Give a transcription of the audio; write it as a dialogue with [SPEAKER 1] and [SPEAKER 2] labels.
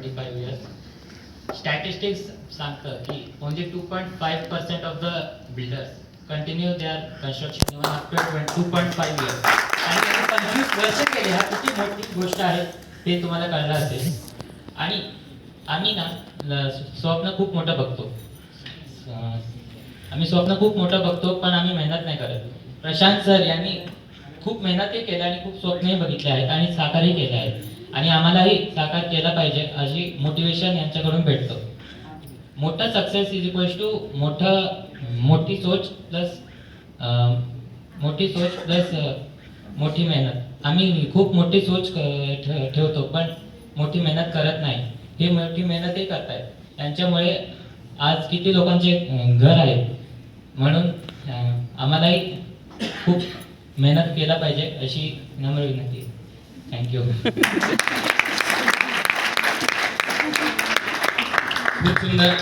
[SPEAKER 1] 25 years. Statistics सांगतं की only 2.5% of the builders continue their construction even after 2.5 years. आणि 25 वर्ष केले, हा किती मोठी गोष्ट आहे ते तुम्हाला कळलं असेल. आणि आम्ही ना स्वप्न खूप मोठं बघतो. आम्ही स्वप्न खूप मोठं बघतो पण आम्ही मेहनत नाही करत. प्रशांत सर यांनी खूप मेहनतही केल्या आणि खूप स्वप्नही बघितले आहेत आणि साकारही केले आहेत आणि आम्हालाही साकार केला पाहिजे अशी मोटिवेशन यांच्याकडून भेटतो. मोठा सक्सेस इज इक्वल्स टू मोठी सोच प्लस मोठी मेहनत. आम्ही खूप मोठी सोच ठेवतो पण मोठी मेहनत करत नाही. हे मोठी मेहनतही करतायत, त्यांच्यामुळे आज किती लोकांचे घर आहेत. म्हणून आम्हालाही खूप मेहनत केला पाहिजे अशी नम्र विनंती आहे. थँक्यू.
[SPEAKER 2] खूप सुंदर.